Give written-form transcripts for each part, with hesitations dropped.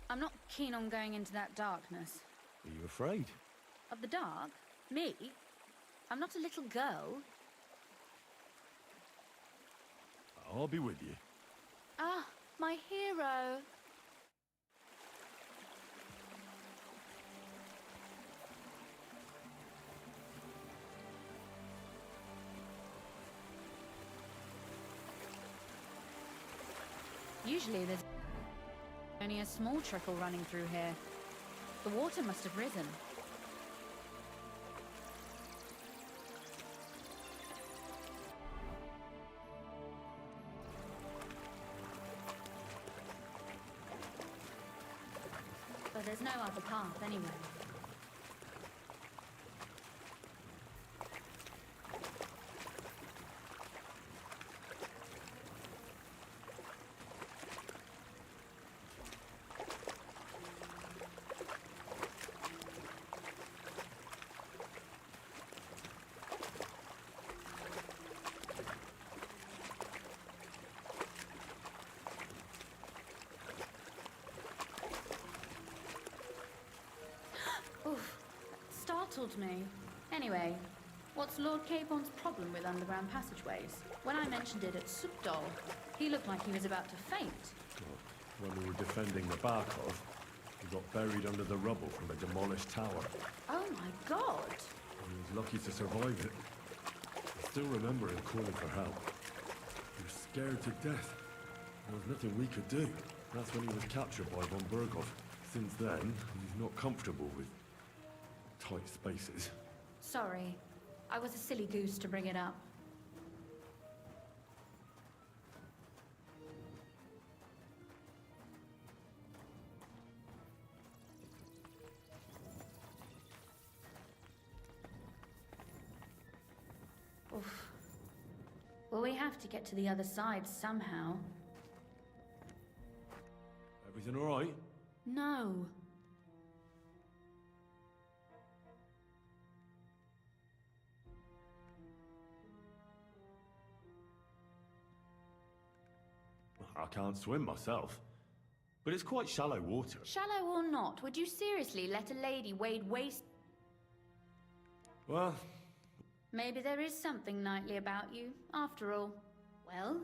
I'm not keen on going into that darkness. Are you afraid? Of the dark? Me? I'm not a little girl. I'll be with you. Ah, my hero. Usually there's only a small trickle running through here. The water must have risen. But there's no other path anyway. Oof, that startled me. Anyway, what's Lord Capon's problem with underground passageways? When I mentioned it at Subdol, he looked like he was about to faint. Well, when we were defending the Barkov, we got buried under the rubble from a demolished tower. Oh my god! He was lucky to survive it. I still remember him calling for help. He was scared to death. There was nothing we could do. That's when he was captured by von Berghoff. Since then, he's not comfortable with tight spaces. Sorry. I was a silly goose to bring it up. Oof. Well, we have to get to the other side somehow. Everything all right? No. I can't swim myself. But it's quite shallow water. Shallow or not, would you seriously let a lady wade waist? Well... Maybe there is something knightly about you, after all. Well,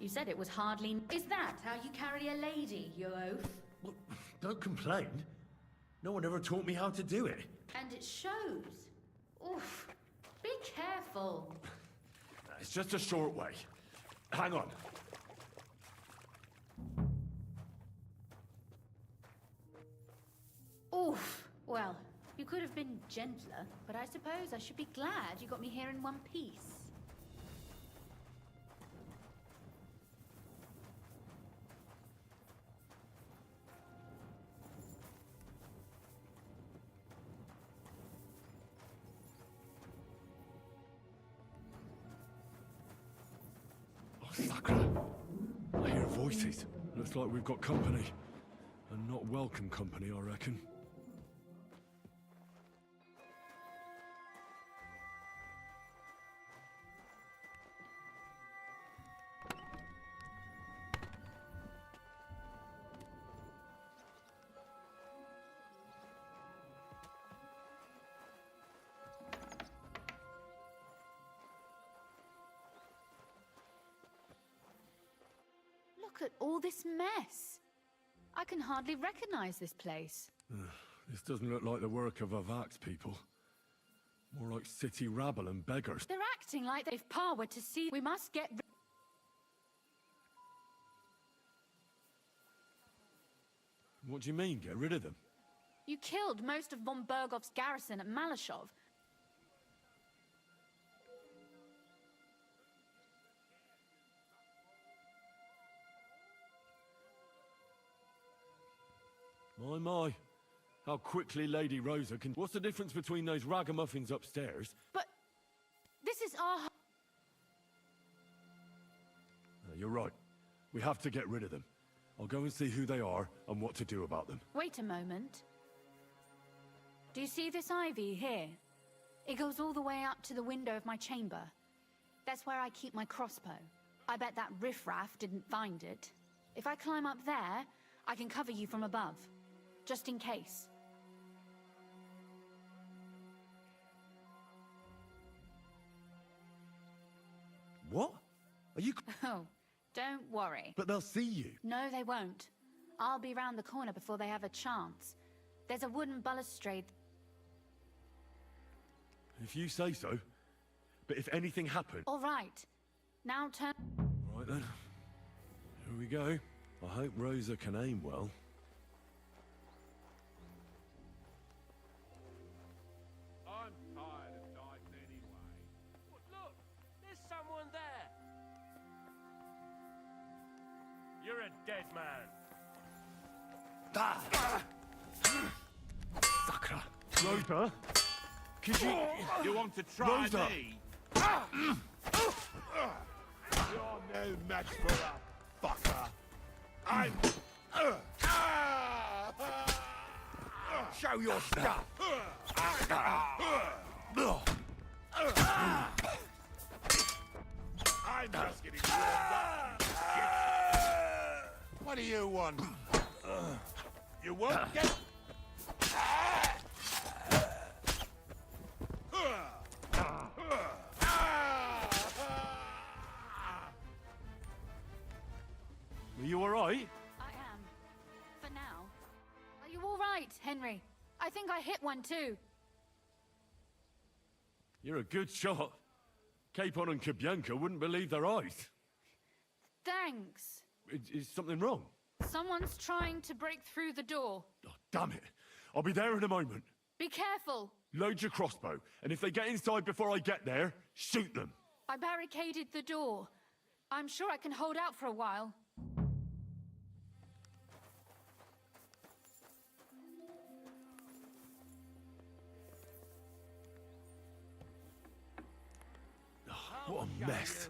you said it was hardly... Is that how you carry a lady, you oaf? Well, don't complain. No one ever taught me how to do it. And it shows. Oof. Be careful. It's just a short way. Hang on. Oof. Well, you could have been gentler, but I suppose I should be glad you got me here in one piece. Oh, Sakra! I hear voices. Looks like we've got company. And not welcome company, I reckon. Look at all this mess. I can hardly recognize this place. This doesn't look like the work of Avax people. More like city rabble and beggars. They're acting like if Pa were to see, we must get rid. What do you mean, get rid of them? You killed most of von Berghoff's garrison at Malashov. My. How quickly Lady Rosa can... What's the difference between those ragamuffins upstairs? But this is our... You're right. We have to get rid of them. I'll go and see who they are and what to do about them. Wait a moment. Do you see this ivy here? It goes all the way up to the window of my chamber. That's where I keep my crossbow. I bet that riffraff didn't find it. If I climb up there, I can cover you from above. just in case. What? Are you... Oh, don't worry. But they'll see you. No, they won't. I'll be round the corner before they have a chance. There's a wooden balustrade. If you say so. But if anything happened... All right. Now turn... Right then. Here we go. I hope Rosa can aim well. I'm tired of dice anyway. Look, there's someone there. You're a dead man. Sakra! Rosa? Could you... You want to try Rosa! me? You're no match for a fucker. I'm... Show your stuff. I'm just getting warmed up. What do you want? You won't get... Are you alright? I am. For now. Are you all right, Henry? I think I hit one too. You're a good shot. Capon and Kabianka wouldn't believe their eyes. Thanks. Is something wrong? Someone's trying to break through the door. Oh, damn it. I'll be there in a moment. Be careful. Load your crossbow, and if they get inside before I get there, shoot them. I barricaded the door. I'm sure I can hold out for a while. What a mess.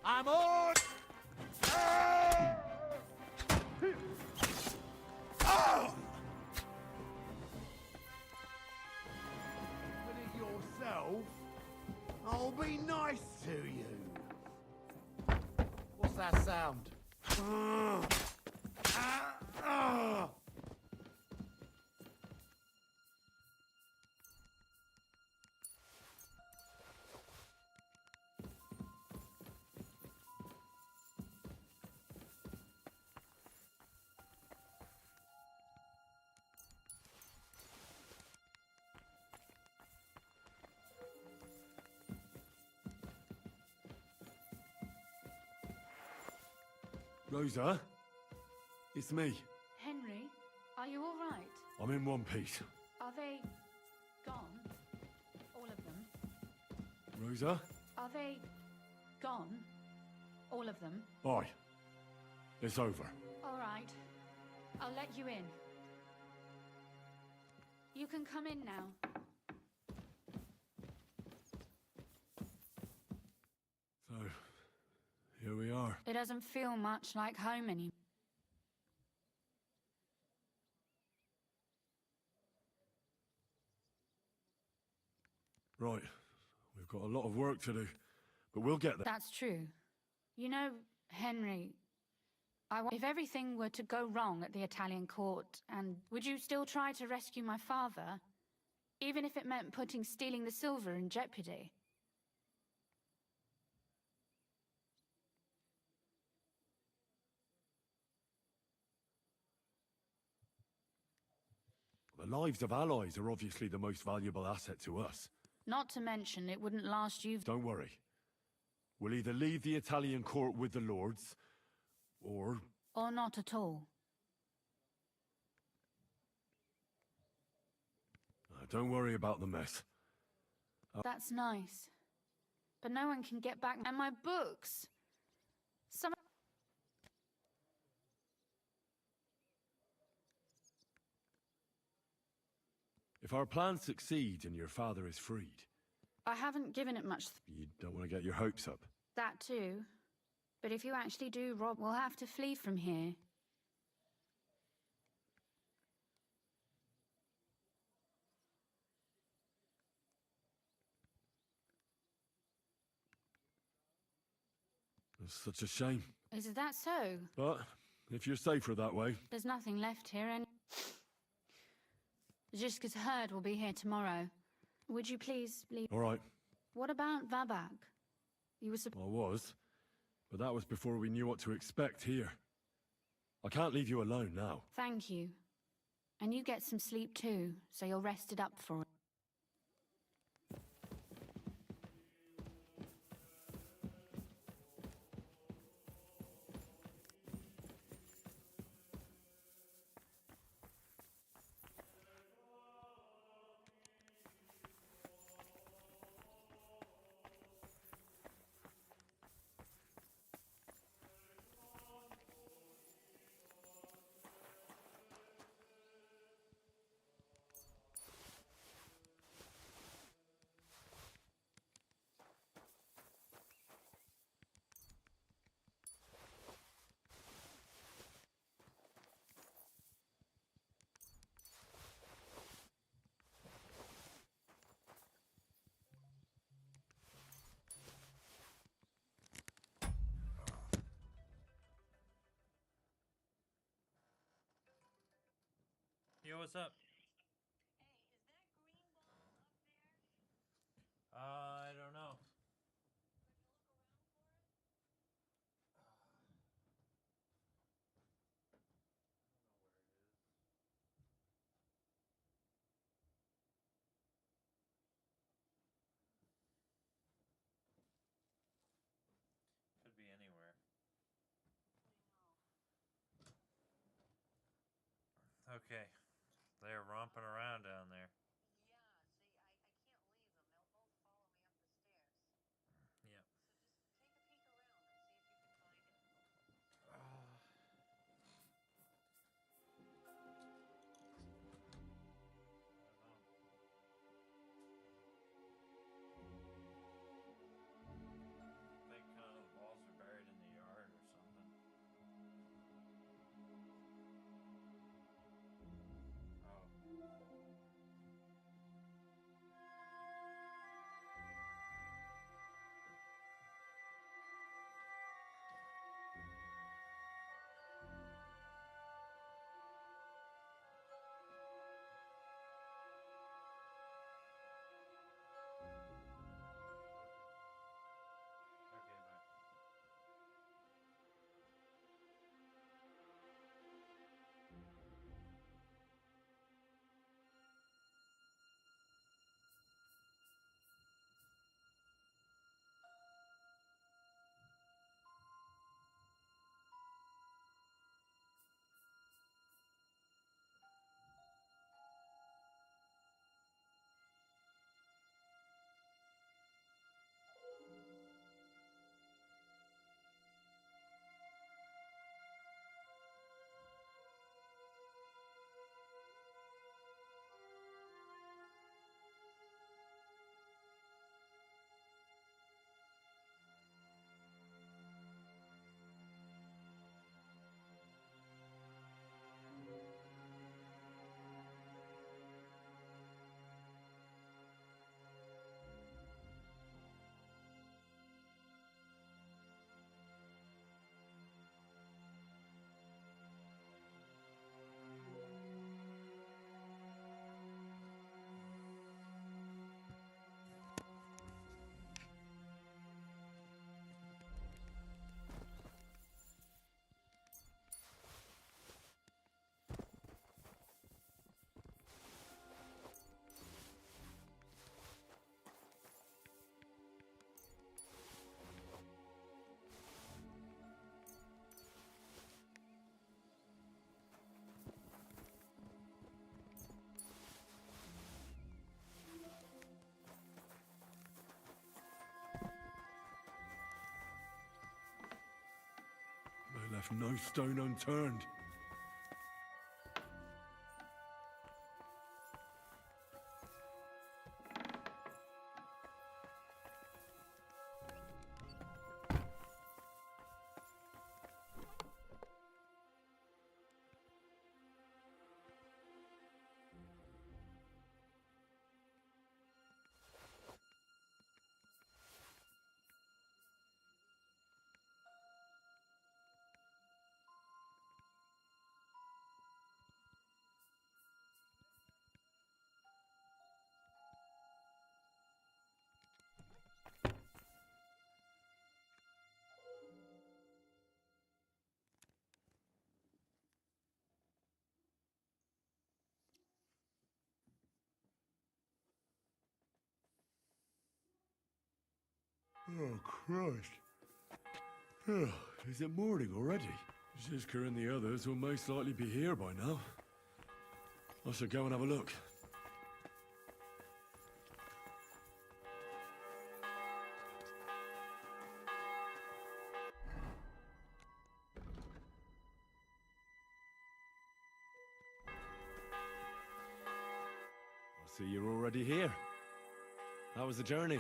I'm on! Yourself? I'll be nice to you. What's that sound? Rosa? It's me. Henry, are you all right? I'm in one piece. Are they gone? All of them? Rosa? Are they gone? All of them? Aye. It's over. All right. I'll let you in. You can come in now. So, here we are. It doesn't feel much like home anymore. Right. We've got a lot of work to do, but we'll get there. That's true. You know, Henry, if everything were to go wrong at the Italian court, and would you still try to rescue my father? Even if it meant putting stealing the silver in jeopardy? The lives of allies are obviously the most valuable asset to us. Not to mention, it wouldn't last you... Don't worry. We'll either leave the Italian court with the lords, or... Or not at all. Don't worry about the mess. That's nice. But no one can get back... And my books! Some... If our plans succeed and your father is freed, I haven't given it much... you don't want to get your hopes up. That too. But if you actually do, Rob, we'll have to flee from here. It's such a shame. Is that so? But if you're safer that way, There's nothing left here, and Ziska's herd will be here tomorrow. Would you please leave? all right. What about Vabak? You were I was, but that was before we knew what to expect here. I can't leave you alone now. Thank you. And you get some sleep too, so you're rested up for it. Yo, what's up? I don't know. Could be anywhere. Okay. They're romping around down there. Yep. I think kind of the balls are buried in the yard or something. Oh. Okay, bye. They left no stone unturned. Oh, Christ. Oh, is it morning already? Zizka and the others will most likely be here by now. I should go and have a look. I see you're already here. How was the journey?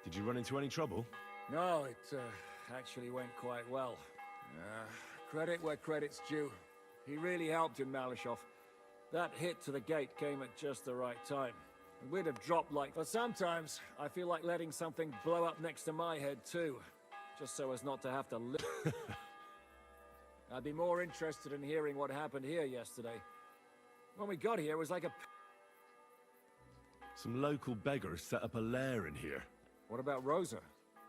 Did you run into any trouble? No, it actually went quite well. Credit where credit's due. He really helped in Malishov. That hit to the gate came at just the right time. And we'd have dropped like... But sometimes, I feel like letting something blow up next to my head too. Just so as not to have to live. I'd be more interested in hearing what happened here yesterday. When we got here, it was like a... Some local beggars set up a lair in here. What about Rosa?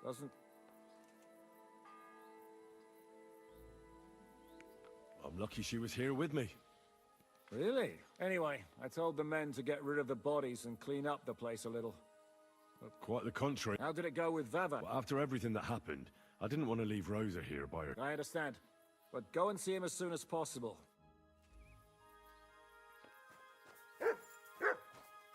Doesn't... I'm lucky she was here with me. Really? Anyway, I told the men to get rid of the bodies and clean up the place a little. Quite the contrary. How did it go with Vava? But after everything that happened, I didn't want to leave Rosa here by her. I understand. But go and see him as soon as possible. Why is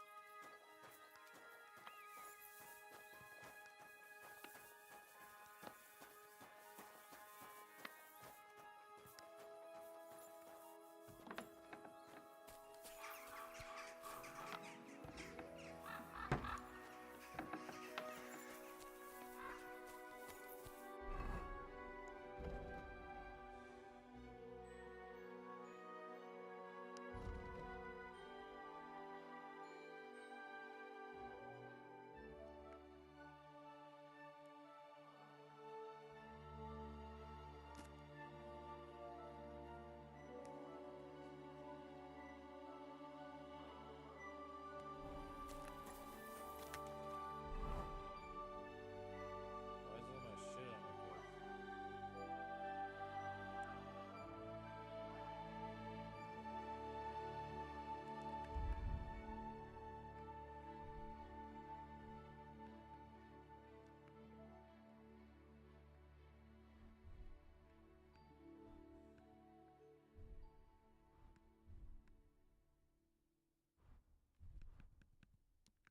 all my shit on the board?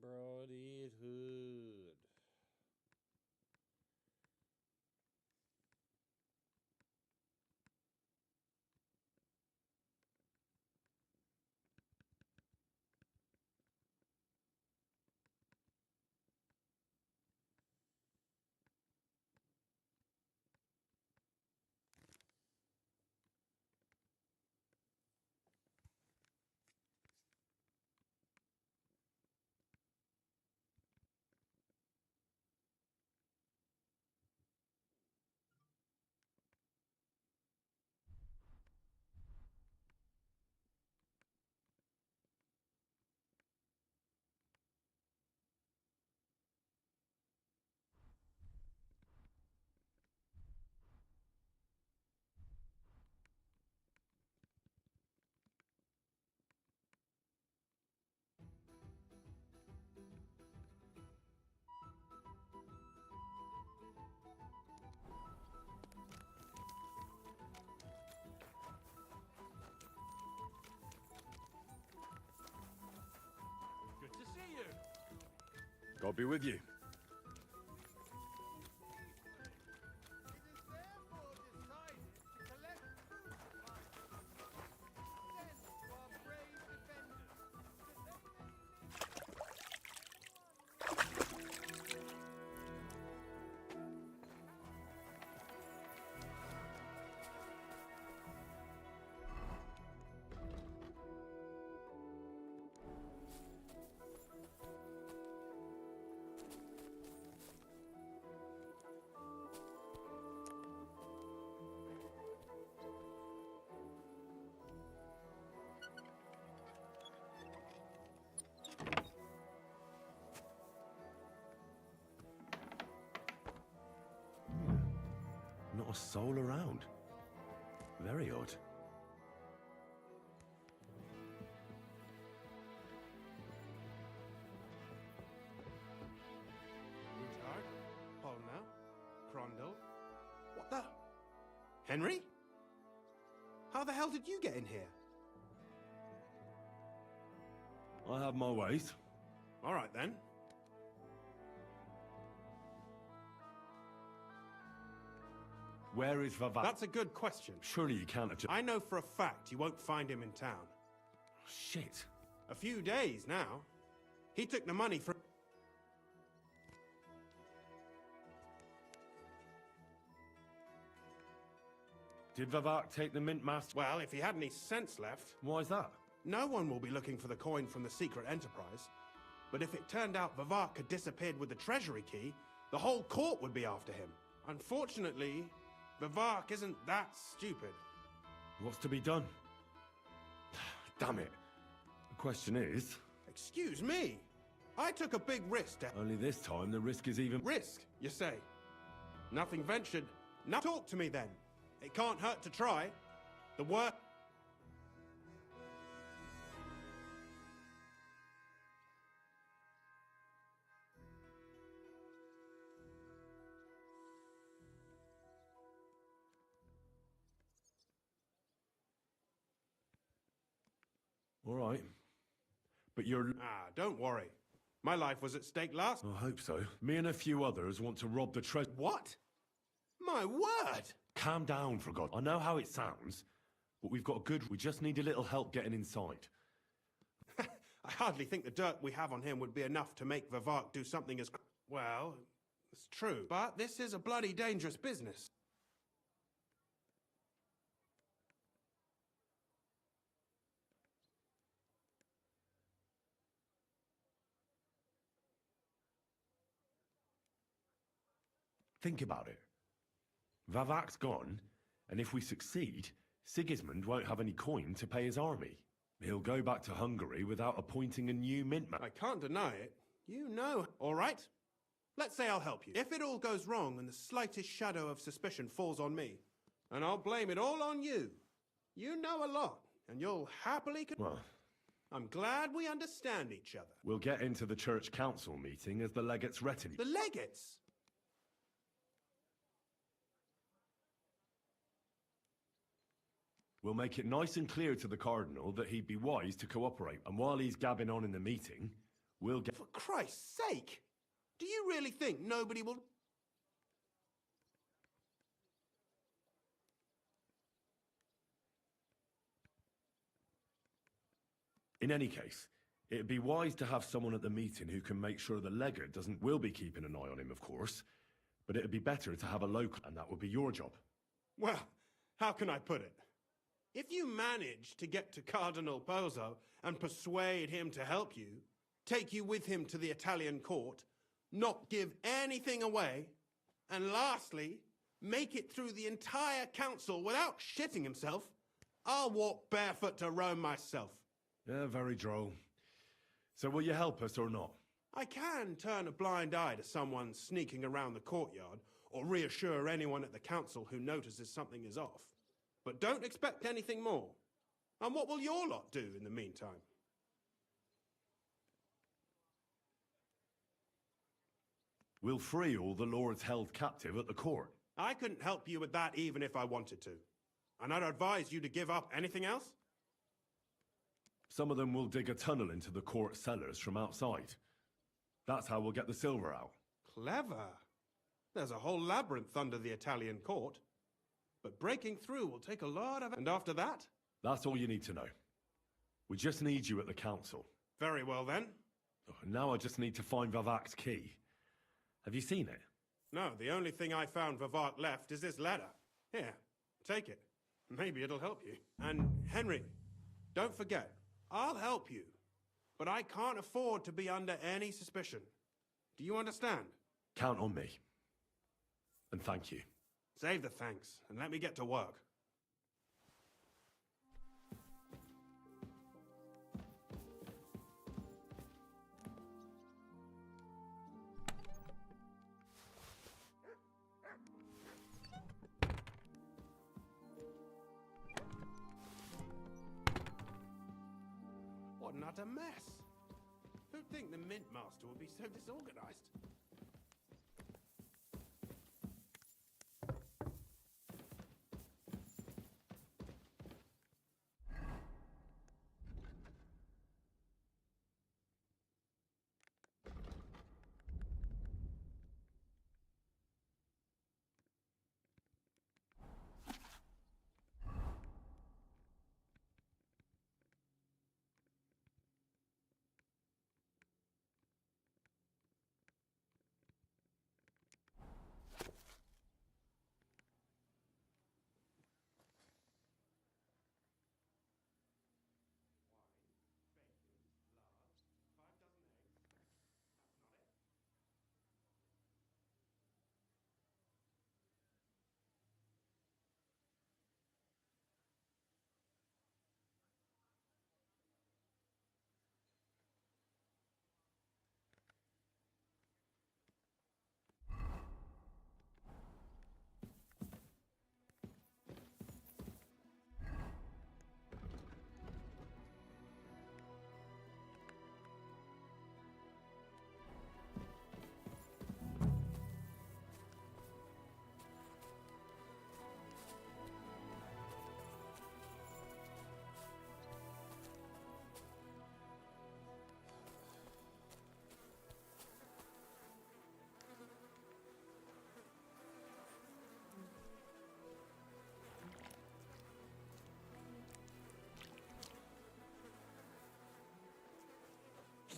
Embroidered hood. Good to see you. God be with you. Not a soul around. Very odd. Henry? How the hell did you get in here? I have my ways. All right, then. Where is Vavak? That's a good question. Surely you can't have just... I know for a fact you won't find him in town. Shit. A few days now. He took the money from... Did Vavak take the mint master? Well, if he had any sense left, Why is that? no one will be looking for the coin from the secret enterprise. But if it turned out Vavak had disappeared with the treasury key, the whole court would be after him. Unfortunately, Vavak isn't that stupid. What's to be done? Damn it. The question is... Excuse me. I took a big risk to... Only this time the risk is even... Risk, you say? Nothing ventured. Now talk to me then. It can't hurt to try. The work... All right. But you're... Ah, don't worry. My life was at stake last... I hope so. Me and a few others want to rob the treasure... What? My word! Calm down, for God. I know how it sounds, but we've got a good... We just need a little help getting inside. I hardly think the dirt we have on him would be enough to make Vavak do something as... Well, it's true. But this is a bloody dangerous business. Think about it. Vavak's gone, and if we succeed, Sigismund won't have any coin to pay his army. He'll go back to Hungary without appointing a new mintman. I can't deny it. You know. All right. Let's say I'll help you. If it all goes wrong and the slightest shadow of suspicion falls on me, and I'll blame it all on you. You know a lot, and you'll happily... Well, I'm glad we understand each other. we'll get into the church council meeting as the legate's retinue. The legates? We'll make it nice and clear to the Cardinal that he'd be wise to cooperate. And while he's gabbing on in the meeting, we'll get... For Christ's sake! Do you really think nobody will... In any case, it'd be wise to have someone at the meeting who can make sure the legate doesn't... We'll be keeping an eye on him, of course. But it'd be better to have a local, and that would be your job. Well, how can I put it? If you manage to get to Cardinal Pozzo and persuade him to help you, take you with him to the Italian court, not give anything away, and lastly, make it through the entire council without shitting himself, I'll walk barefoot to Rome myself. Yeah, very droll. So will you help us or not? I can turn a blind eye to someone sneaking around the courtyard, or reassure anyone at the council who notices something is off. But don't expect anything more. And what will your lot do in the meantime? We'll free all the lords held captive at the court. I couldn't help you with that even if I wanted to. And I'd advise you to give up anything else. Some of them will dig a tunnel into the court cellars from outside. That's how we'll get the silver out. Clever. There's a whole labyrinth under the Italian court. But breaking through will take a lot of... And after that? That's all you need to know. We just need you at the council. Very well then. Oh, now I just need to find Vavak's key. Have you seen it? No, the only thing I found Vavak left is this letter. Here, take it. Maybe it'll help you. And Henry, don't forget, I'll help you. But I can't afford to be under any suspicion. Do you understand? Count on me. And thank you. Save the thanks, and let me get to work. What an utter mess. Who'd think the Mint Master would be so disorganized?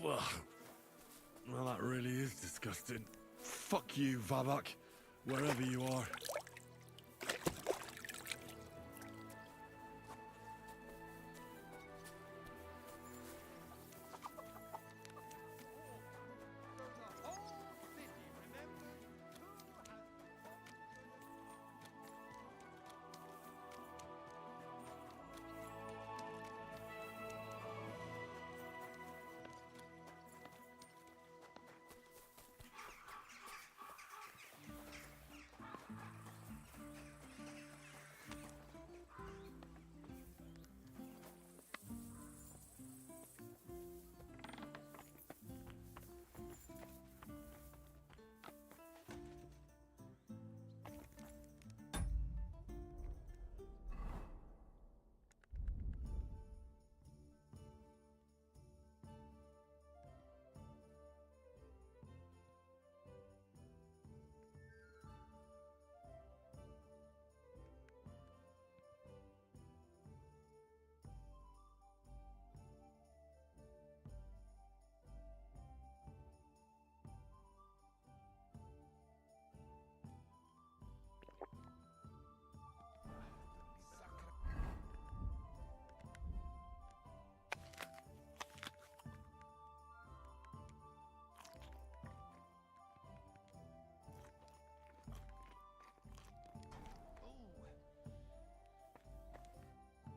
Well, that really is disgusting. Fuck you, Vavak, wherever you are.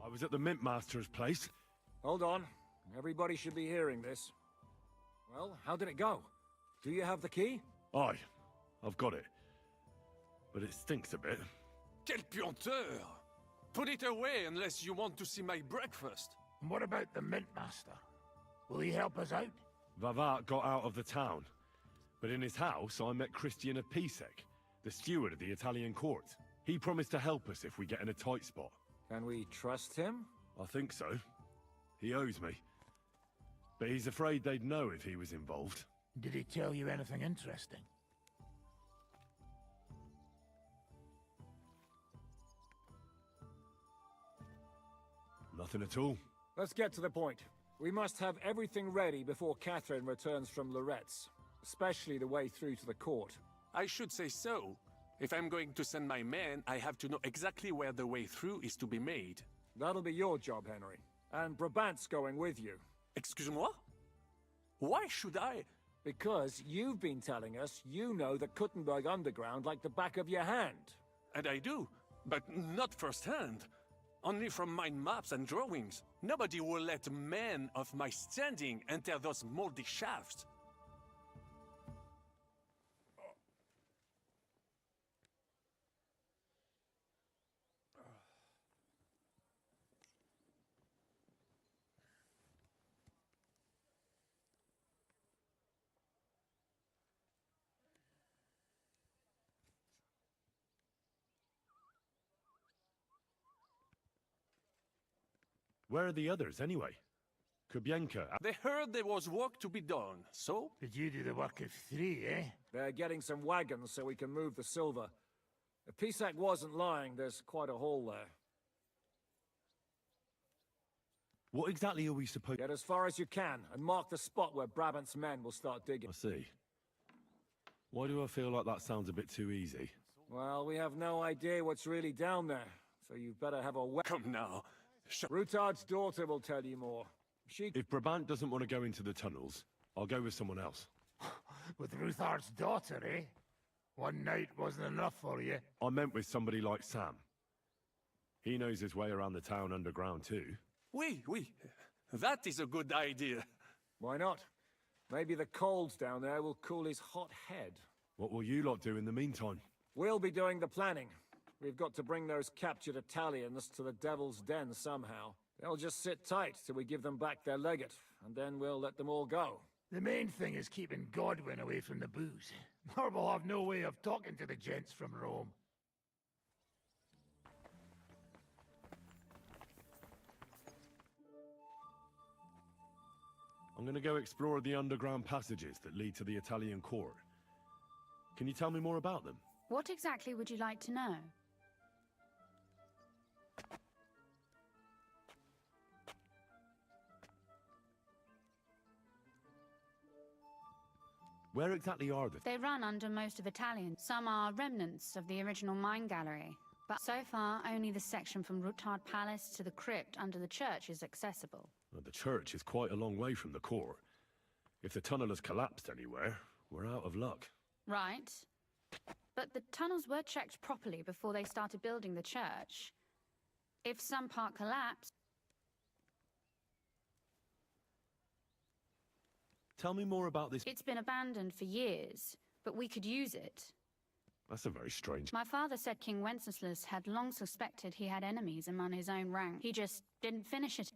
I was at the Mint Master's place. Hold on. Everybody should be hearing this. Well, how did it go? Do you have the key? Aye, I've got it. But it stinks a bit. Quelle puanteur! Put it away unless you want to see my breakfast. And what about the Mint Master? Will he help us out? Vavat got out of the town. But in his house, I met Christian Pisek, the steward of the Italian court. He promised to help us if we get in a tight spot. Can we trust him? I think so. He owes me. But he's afraid they'd know if he was involved. Did he tell you anything interesting? Nothing at all. Let's get to the point. We must have everything ready before Catherine returns from Loretz, especially the way through to the court. I should say so. If I'm going to send my men, I have to know exactly where the way through is to be made. That'll be your job, Henry. And Brabant's going with you. Excuse-moi? Why should I? Because you've been telling us you know the Kuttenberg underground like the back of your hand. And I do, but not firsthand. Only from mind maps and drawings. Nobody will let men of my standing enter those moldy shafts. Where are the others, anyway? Kubienka... They heard there was work to be done, so? Did you do the work of 3, eh? They're getting some wagons so we can move the silver. If Pisak wasn't lying, there's quite a haul there. What exactly are we supposed... Get as far as you can, and mark the spot where Brabant's men will start digging. I see. Why do I feel like that sounds a bit too easy? Well, we have no idea what's really down there, so you better have a Come now. Rutard's daughter will tell you more. If Brabant doesn't want to go into the tunnels, I'll go with someone else. With Ruthard's daughter, eh? One night wasn't enough for you. I meant with somebody like Sam. He knows his way around the town underground too. Oui. That is a good idea. Why not? Maybe the cold down there will cool his hot head. What will you lot do in the meantime? We'll be doing the planning. We've got to bring those captured Italians to the Devil's Den somehow. They'll just sit tight till we give them back their legate, and then we'll let them all go. The main thing is keeping Godwin away from the booze. Or we'll have no way of talking to the gents from Rome. I'm gonna go explore the underground passages that lead to the Italian court. Can you tell me more about them? What exactly would you like to know? Where exactly are the... They run under most of Italian. Some are remnants of the original mine gallery. But so far, only the section from Rutard Palace to the crypt under the church is accessible. Well, the church is quite a long way from the core. If the tunnel has collapsed anywhere, we're out of luck. Right. But the tunnels were checked properly before they started building the church. If some part collapsed... Tell me more about this... It's been abandoned for years, but we could use it. That's a very strange... My father said King Wenceslas had long suspected he had enemies among his own rank. He just didn't finish it.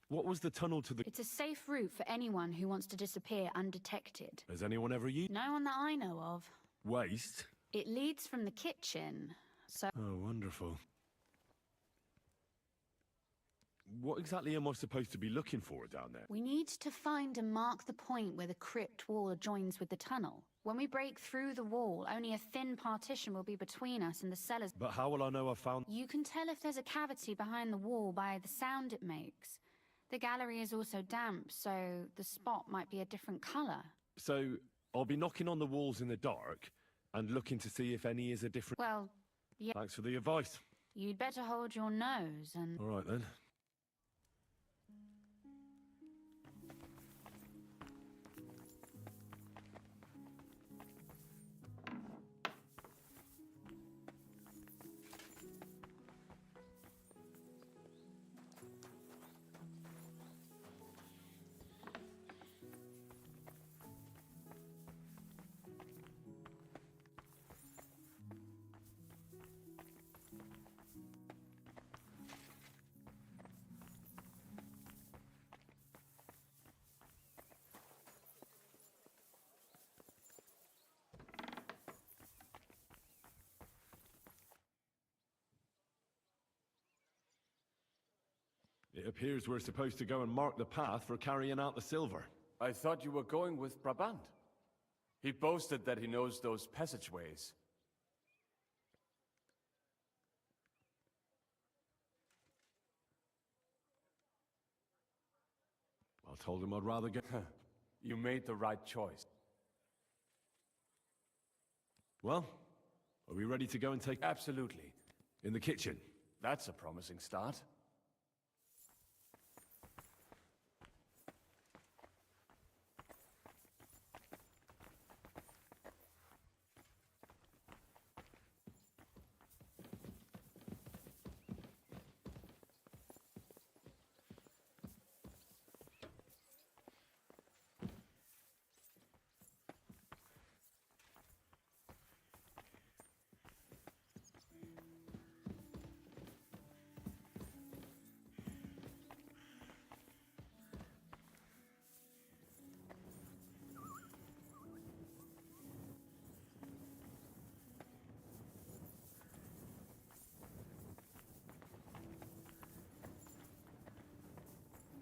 What was the tunnel to the... It's a safe route for anyone who wants to disappear undetected. Has anyone ever used... No one that I know of. Waste? It leads from the kitchen, so... Oh, wonderful. What exactly am I supposed to be looking for down there? We need to find and mark the point where the crypt wall joins with the tunnel. When we break through the wall, only a thin partition will be between us and the cellars. But how will I know I found... You can tell if there's a cavity behind the wall by the sound it makes. The gallery is also damp, so the spot might be a different color. So, I'll be knocking on the walls in the dark and looking to see if any is a different... Well, yeah. Thanks for the advice. You'd better hold your nose and... All right, then. It appears we're supposed to go and mark the path for carrying out the silver. I thought you were going with Brabant. He boasted that he knows those passageways. I told him I'd rather go... You made the right choice. Well, are we ready to go and take... Absolutely. In the kitchen? That's a promising start.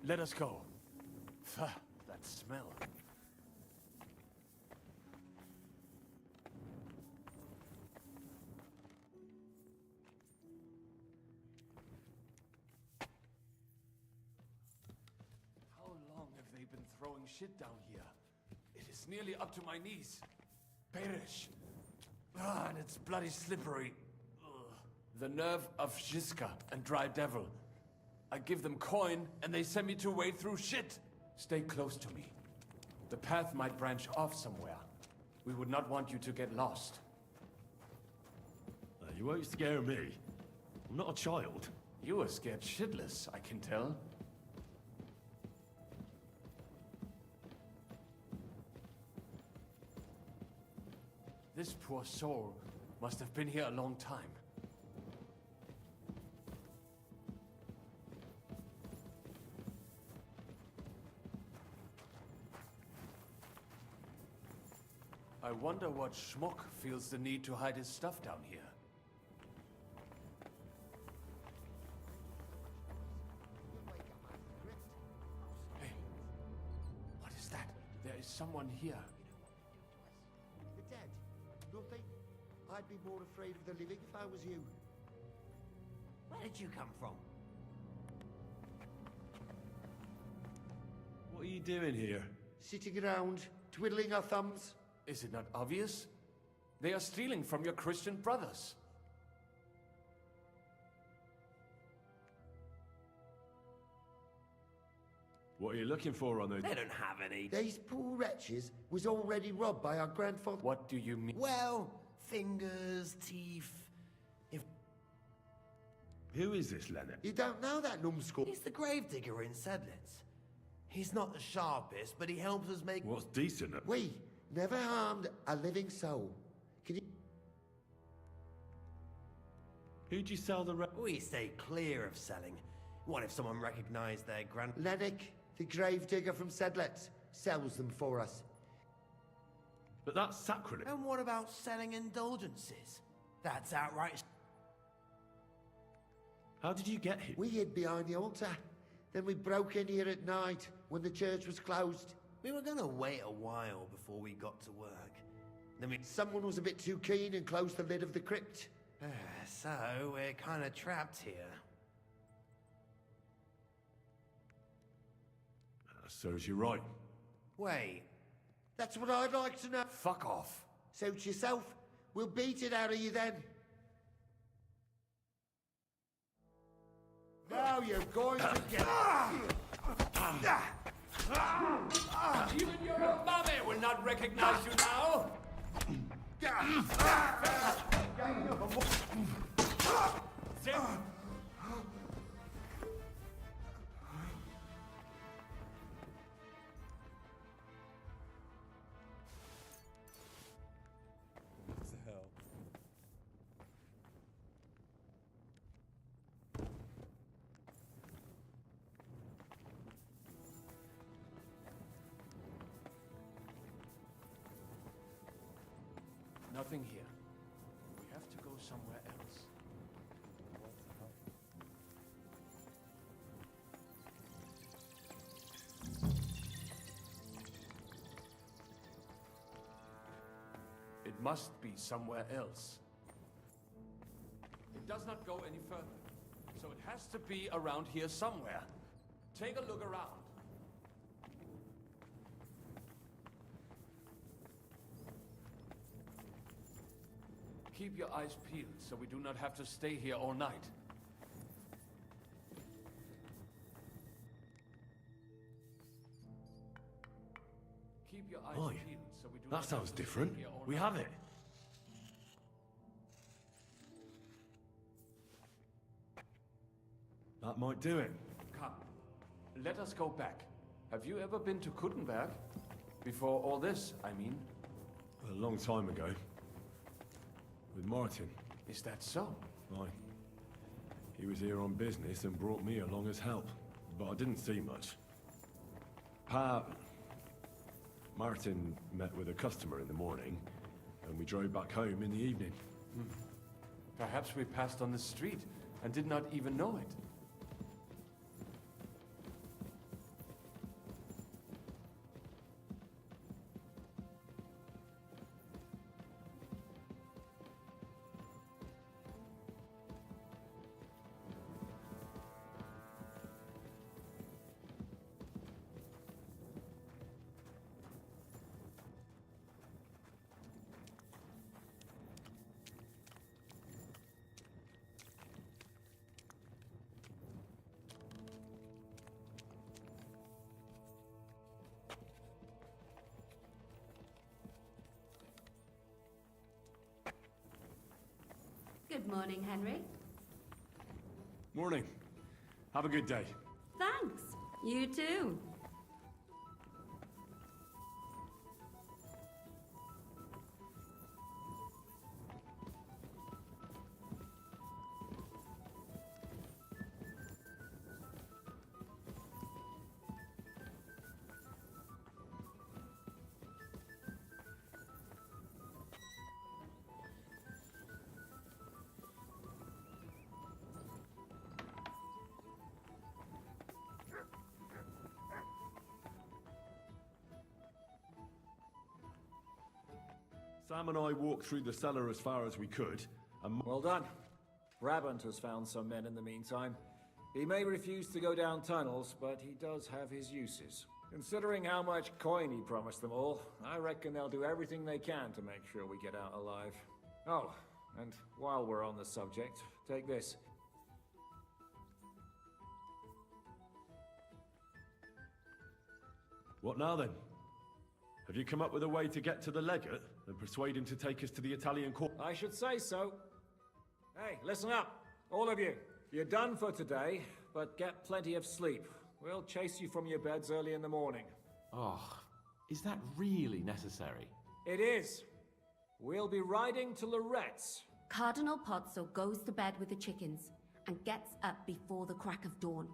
Let us go. Pah, that smell. How long have they been throwing shit down here? It is nearly up to my knees. Perish. Ah, and it's bloody slippery. Ugh. The nerve of Žižka and Dry Devil. I give them coin, and they send me to wade through shit. Stay close to me. The path might branch off somewhere. We would not want you to get lost. You won't scare me. I'm not a child. You are scared shitless, I can tell. This poor soul must have been here a long time. I wonder what schmuck feels the need to hide his stuff down here. Hey, what is that? There is someone here. The dead, don't they? I'd be more afraid of the living if I was you. Where did you come from? What are you doing here? Sitting around, twiddling our thumbs. Is it not obvious? They are stealing from your Christian brothers. What are you looking for on the... They don't have any. These poor wretches was already robbed by our grandfather. What do you mean? Well, fingers, teeth. If Who is this, Leonard? You don't know that numbskull? he's the gravedigger in Sedlitz. He's not the sharpest, but he helps us make. What's decent? We never harmed a living soul. Can you... Who'd you sell the... We stay clear of selling. What if someone recognized their Lennox, the gravedigger from Sedlitz, sells them for us. But that's sacrilege. And what about selling indulgences? That's outright. How did you get here? We hid behind the altar. Then we broke in here at night when the church was closed. We were gonna wait a while before we got to work. Then we. Someone was a bit too keen and closed the lid of the crypt. So we're kind of trapped here. Serves you right. Wait. That's what I'd like to know. Fuck off. Suit yourself. We'll beat it out of you then. Now you're going to get Even your own mommy will not recognize you now. Zip. Nothing here. We have to go somewhere else. It must be somewhere else. It does not go any further. So it has to be around here somewhere. Take a look around. Keep your eyes peeled so we do not have to stay here all night. Keep your eyes Oi, peeled so we do that not sounds have to different. stay here all We night. have it. That might do it. Come, let us go back. Have you ever been to Kuttenberg? Before all this, I mean. A long time ago. With Martin. Is that so? Aye. He was here on business and brought me along as help. But I didn't see much. Martin met with a customer in the morning, and we drove back home in the evening. Perhaps we passed on the street and did not even know it. Good morning, Henry. Morning. Have a good day. Thanks. You too. Sam and I walked through the cellar as far as we could, and... Well done. Brabant has found some men in the meantime. He may refuse to go down tunnels, but he does have his uses. Considering how much coin he promised them all, I reckon they'll do everything they can to make sure we get out alive. Oh, and while we're on the subject, take this. What now then? Have you come up with a way to get to the legate and persuade him to take us to the Italian court? I should say so. Hey, listen up, all of you. You're done for today, but get plenty of sleep. We'll chase you from your beds early in the morning. Oh, is that really necessary? It is. We'll be riding to Loretz. Cardinal Pozzo goes to bed with the chickens and gets up before the crack of dawn.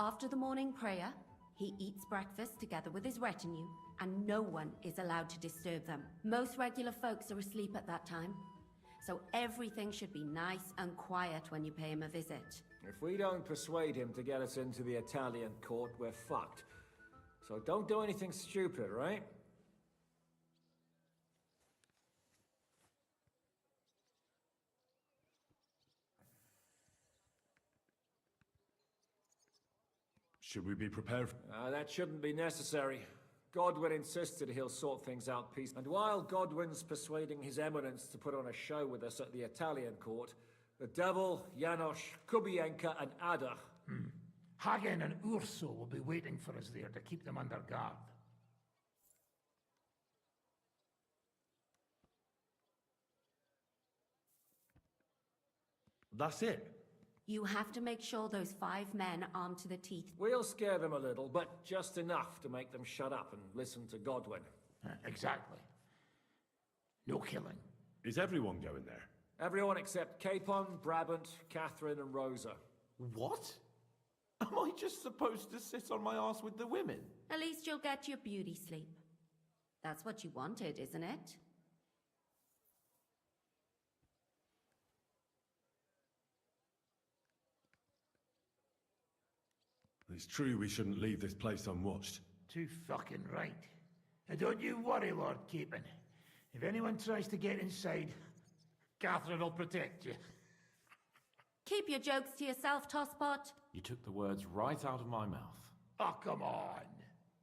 After the morning prayer, he eats breakfast together with his retinue, and no one is allowed to disturb them. Most regular folks are asleep at that time, so everything should be nice and quiet when you pay him a visit. If we don't persuade him to get us into the Italian court, we're fucked. So don't do anything stupid, right? Should we be prepared? That shouldn't be necessary. Godwin insisted he'll sort things out peacefully. And while Godwin's persuading His Eminence to put on a show with us at the Italian court, the Devil, Janosch, Kubienka, and Ada... Hagen and Urso will be waiting for us there to keep them under guard. That's it? You have to make sure those 5 men armed to the teeth. We'll scare them a little, but just enough to make them shut up and listen to Godwin. Exactly. No killing. Is everyone going there? Everyone except Capon, Brabant, Catherine, and Rosa. What? Am I just supposed to sit on my ass with the women? At least you'll get your beauty sleep. That's what you wanted, isn't it? It's true we shouldn't leave this place unwatched. Too fucking right. And don't you worry, Lord Capon. If anyone tries to get inside, Catherine will protect you. Keep your jokes to yourself, Tosspot. You took the words right out of my mouth. Oh, come on.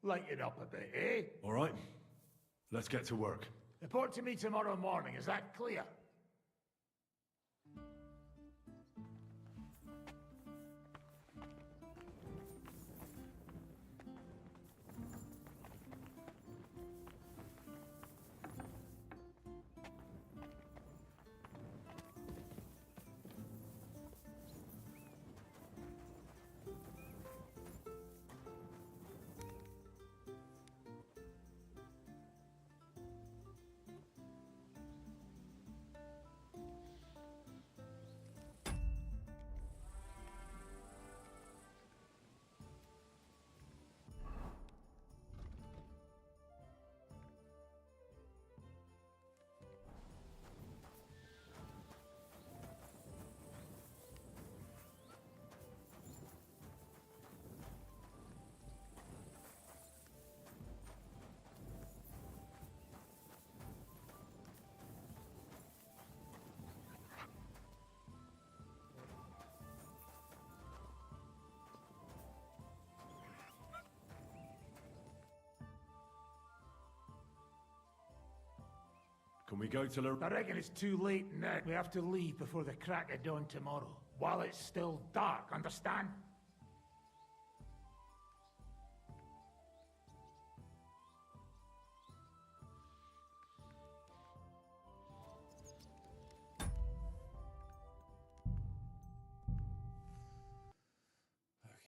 Lighten up a bit, eh? All right. Let's get to work. Report to me tomorrow morning, is that clear? Can we go to I reckon it's too late now. We have to leave before the crack of dawn tomorrow. While it's still dark, understand?